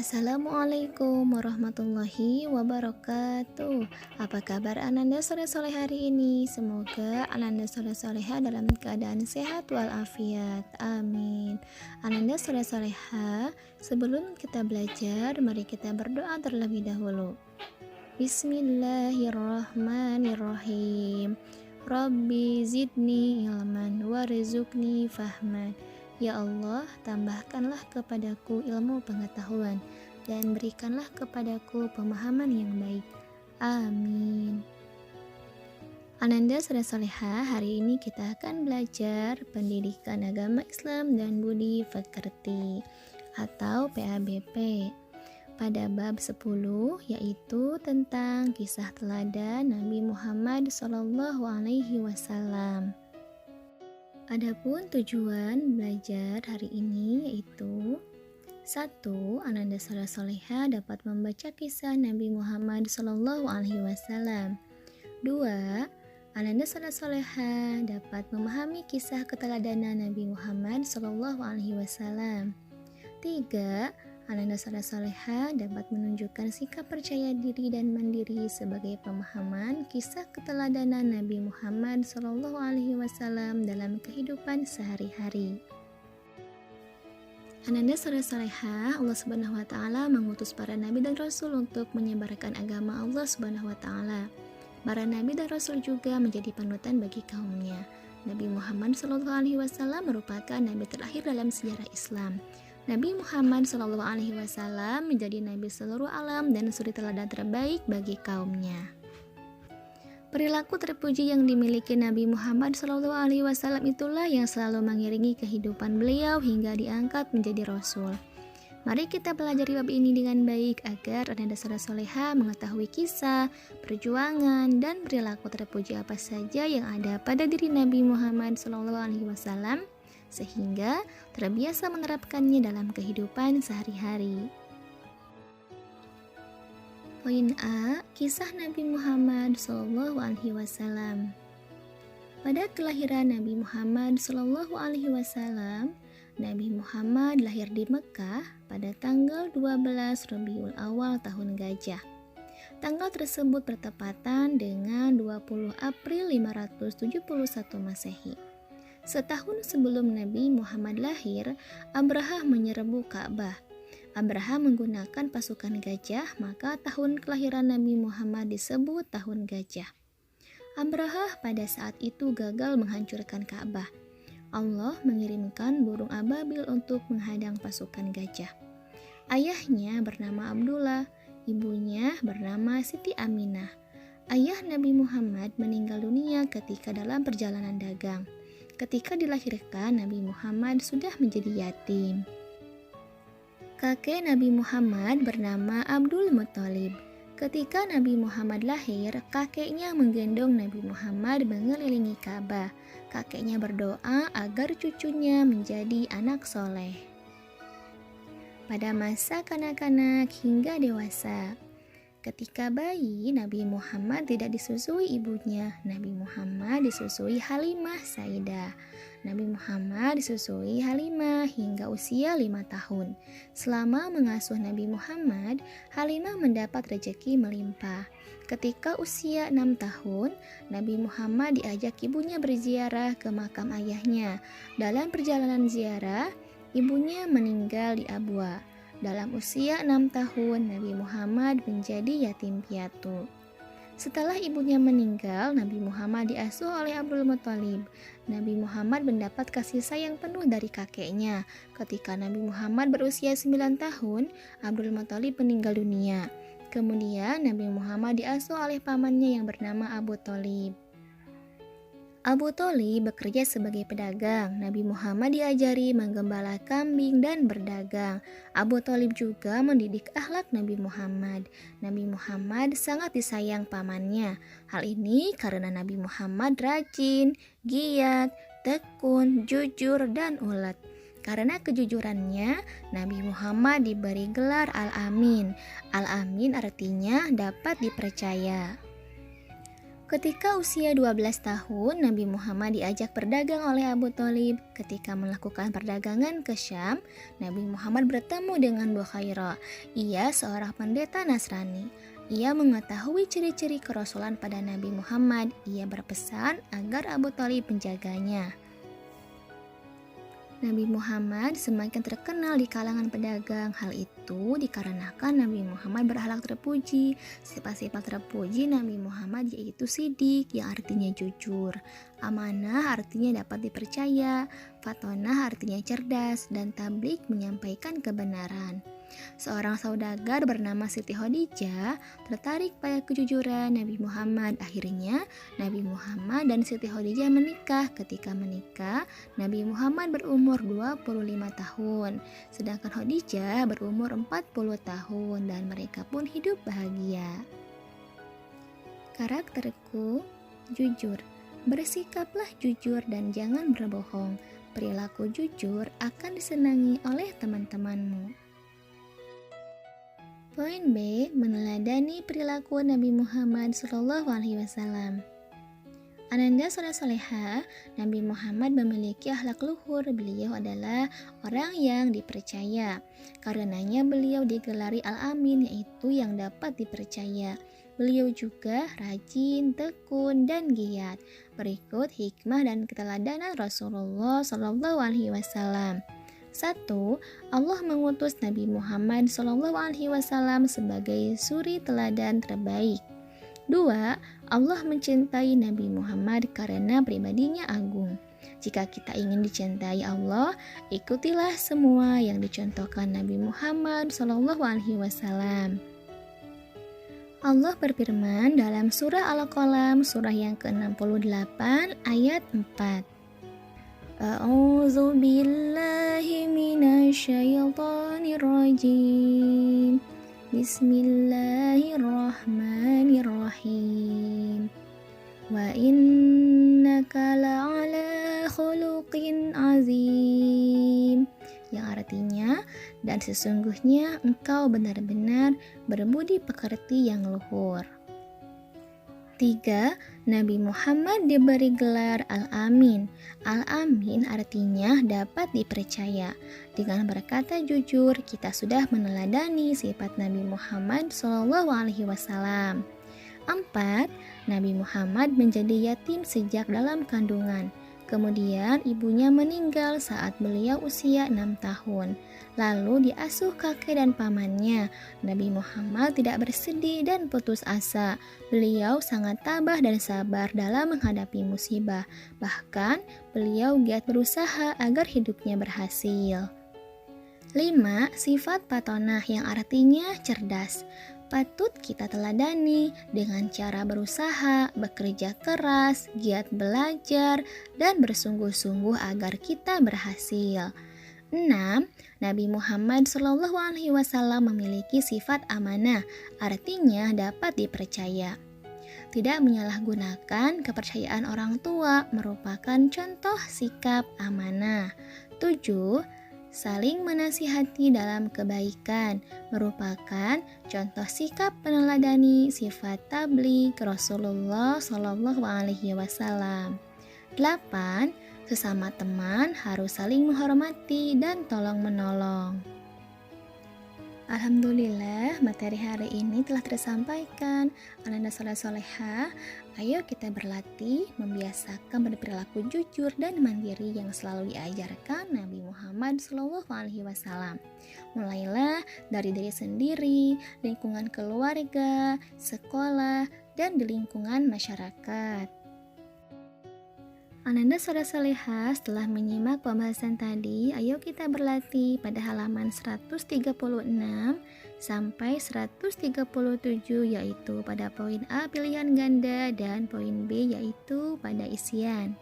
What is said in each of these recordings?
Assalamualaikum warahmatullahi wabarakatuh. Apa kabar Ananda sore-sore hari ini? Semoga Ananda sore-soleha dalam keadaan sehat walafiat. Amin. Ananda sore-soleha, sebelum kita belajar, mari kita berdoa terlebih dahulu. Bismillahirrahmanirrahim. Rabbi zidni ilman warzuqni fahman. Ya Allah, tambahkanlah kepadaku ilmu pengetahuan dan berikanlah kepadaku pemahaman yang baik. Amin. Ananda Soleha, hari ini kita akan belajar pendidikan agama Islam dan budi pekerti atau PABP pada bab 10, yaitu tentang kisah teladan Nabi Muhammad SAW. Adapun tujuan belajar hari ini yaitu 1. Ananda Soleha dapat membaca kisah Nabi Muhammad SAW. 2. Ananda Soleha dapat memahami kisah keteladanan Nabi Muhammad SAW. 3. Ananda Soleha dapat menunjukkan sikap percaya diri dan mandiri sebagai pemahaman kisah keteladanan Nabi Muhammad SAW dalam kehidupan sehari-hari. Ananda Soleha, Allah Subhanahu wa Ta'ala mengutus para nabi dan rasul untuk menyebarkan agama Allah Subhanahu wa Ta'ala. Para nabi dan rasul juga menjadi panutan bagi kaumnya. Nabi Muhammad SAW merupakan nabi terakhir dalam sejarah Islam. Nabi Muhammad SAW menjadi nabi seluruh alam dan suri teladan terbaik bagi kaumnya. Perilaku terpuji yang dimiliki Nabi Muhammad SAW itulah yang selalu mengiringi kehidupan beliau hingga diangkat menjadi rasul. Mari kita pelajari bab ini dengan baik agar Ananda Soleha mengetahui kisah, perjuangan, dan perilaku terpuji apa saja yang ada pada diri Nabi Muhammad SAW, sehingga terbiasa menerapkannya dalam kehidupan sehari-hari. Poin A. Kisah Nabi Muhammad SAW. Pada kelahiran Nabi Muhammad SAW, Nabi Muhammad lahir di Mekah pada tanggal 12 Rabiul Awal tahun Gajah. Tanggal tersebut bertepatan dengan 20 April 571 Masehi. Setahun sebelum Nabi Muhammad lahir, Abraha menyerbu Ka'bah. Abraha menggunakan pasukan gajah, maka tahun kelahiran Nabi Muhammad disebut tahun gajah. Abraha pada saat itu gagal menghancurkan Ka'bah. Allah mengirimkan burung ababil untuk menghadang pasukan gajah. Ayahnya bernama Abdullah, ibunya bernama Siti Aminah. Ayah Nabi Muhammad meninggal dunia ketika dalam perjalanan dagang. Ketika dilahirkan, Nabi Muhammad sudah menjadi yatim. Kakek Nabi Muhammad bernama Abdul Muthalib. Ketika Nabi Muhammad lahir, kakeknya menggendong Nabi Muhammad mengelilingi Ka'bah. Kakeknya berdoa agar cucunya menjadi anak soleh. Pada masa kanak-kanak hingga dewasa, ketika bayi, Nabi Muhammad tidak disusui ibunya. Nabi Muhammad disusui Halimah Saidah. Nabi Muhammad disusui Halimah hingga usia 5 tahun. Selama mengasuh Nabi Muhammad, Halimah mendapat rezeki melimpah. Ketika usia 6 tahun, Nabi Muhammad diajak ibunya berziarah ke makam ayahnya. Dalam perjalanan ziarah, ibunya meninggal di Abwa. Dalam usia 6 tahun, Nabi Muhammad menjadi yatim piatu. Setelah ibunya meninggal, Nabi Muhammad diasuh oleh Abdul Muthalib. Nabi Muhammad mendapat kasih sayang penuh dari kakeknya. Ketika Nabi Muhammad berusia 9 tahun, Abdul Muthalib meninggal dunia. Kemudian Nabi Muhammad diasuh oleh pamannya yang bernama Abu Thalib. Abu Thalib bekerja sebagai pedagang. Nabi Muhammad diajari menggembala kambing dan berdagang. Abu Thalib juga mendidik akhlak Nabi Muhammad. Nabi Muhammad sangat disayang pamannya. Hal ini karena Nabi Muhammad rajin, giat, tekun, jujur, dan ulet. Karena kejujurannya, Nabi Muhammad diberi gelar Al-Amin. Al-Amin artinya dapat dipercaya. Ketika usia 12 tahun, Nabi Muhammad diajak berdagang oleh Abu Thalib. Ketika melakukan perdagangan ke Syam, Nabi Muhammad bertemu dengan Bukhairah. Ia seorang pendeta Nasrani. Ia mengetahui ciri-ciri kerasulan pada Nabi Muhammad. Ia berpesan agar Abu Thalib menjaganya. Nabi Muhammad semakin terkenal di kalangan pedagang. Hal itu dikarenakan Nabi Muhammad berakhlak terpuji. Sifat-sifat terpuji Nabi Muhammad yaitu sidik, yang artinya jujur, amanah artinya dapat dipercaya, fatonah artinya cerdas, dan tablik menyampaikan kebenaran. Seorang saudagar bernama Siti Khadijah tertarik pada kejujuran Nabi Muhammad. Akhirnya Nabi Muhammad dan Siti Khadijah menikah. Ketika menikah, Nabi Muhammad berumur 25 tahun, sedangkan Khadijah berumur 40 tahun, dan mereka pun hidup bahagia. Karakterku jujur. Bersikaplah jujur dan jangan berbohong. Perilaku jujur akan disenangi oleh teman-temanmu. Poin B, meneladani perilaku Nabi Muhammad SAW. Ananda Soleha, Nabi Muhammad memiliki akhlak luhur. Beliau adalah orang yang dipercaya. Karenanya beliau digelari Al-Amin, yaitu yang dapat dipercaya. Beliau juga rajin, tekun, dan giat. Berikut hikmah dan keteladanan Rasulullah SAW. 1. Allah mengutus Nabi Muhammad SAW sebagai suri teladan terbaik. 2. Allah mencintai Nabi Muhammad karena pribadinya agung. Jika kita ingin dicintai Allah, ikutilah semua yang dicontohkan Nabi Muhammad SAW. Allah berfirman dalam surah Al-Qalam, surah yang ke-68 ayat 4. A'udzu billahi minasyaitonir rajim. Bismillahirrahmanirrahim. Wa innaka la'ala khuluqin azim. Yang artinya, dan sesungguhnya engkau benar-benar berbudi pekerti yang luhur. 3. Nabi Muhammad diberi gelar Al-Amin. Al-Amin artinya dapat dipercaya. Dengan berkata jujur, kita sudah meneladani sifat Nabi Muhammad SAW. 4. Nabi Muhammad menjadi yatim sejak dalam kandungan. Kemudian ibunya meninggal saat beliau usia 6 tahun. Lalu diasuh kakek dan pamannya. Nabi Muhammad tidak bersedih dan putus asa. Beliau sangat tabah dan sabar dalam menghadapi musibah. Bahkan beliau giat berusaha agar hidupnya berhasil. 5. Sifat patonah yang artinya cerdas. Patut kita teladani dengan cara berusaha, bekerja keras, giat belajar, dan bersungguh-sungguh agar kita berhasil. 6. Nabi Muhammad SAW memiliki sifat amanah, artinya dapat dipercaya. Tidak menyalahgunakan kepercayaan orang tua merupakan contoh sikap amanah. 7. Saling menasihati dalam kebaikan merupakan contoh sikap meneladani sifat tabligh Rasulullah SAW. 8. Sesama teman harus saling menghormati dan tolong-menolong. Alhamdulillah, materi hari ini telah tersampaikan. Ananda Soleha, ayo kita berlatih membiasakan berperilaku jujur dan mandiri yang selalu diajarkan Nabi Muhammad SAW. Mulailah dari diri sendiri, lingkungan keluarga, sekolah, dan di lingkungan masyarakat. Ananda Soleha, setelah menyimak pembahasan tadi, ayo kita berlatih pada halaman 136 sampai 137, yaitu pada poin A pilihan ganda dan poin B yaitu pada isian.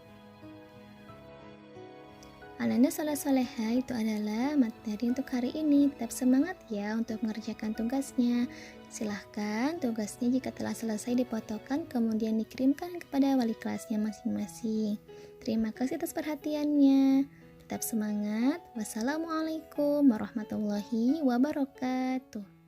Ananda Soleha, itu adalah materi untuk hari ini. Tetap semangat ya untuk mengerjakan tugasnya. Silahkan tugasnya jika telah selesai difotokan kemudian dikirimkan kepada wali kelasnya masing-masing. Terima kasih atas perhatiannya. Tetap semangat. Wassalamualaikum warahmatullahi wabarakatuh.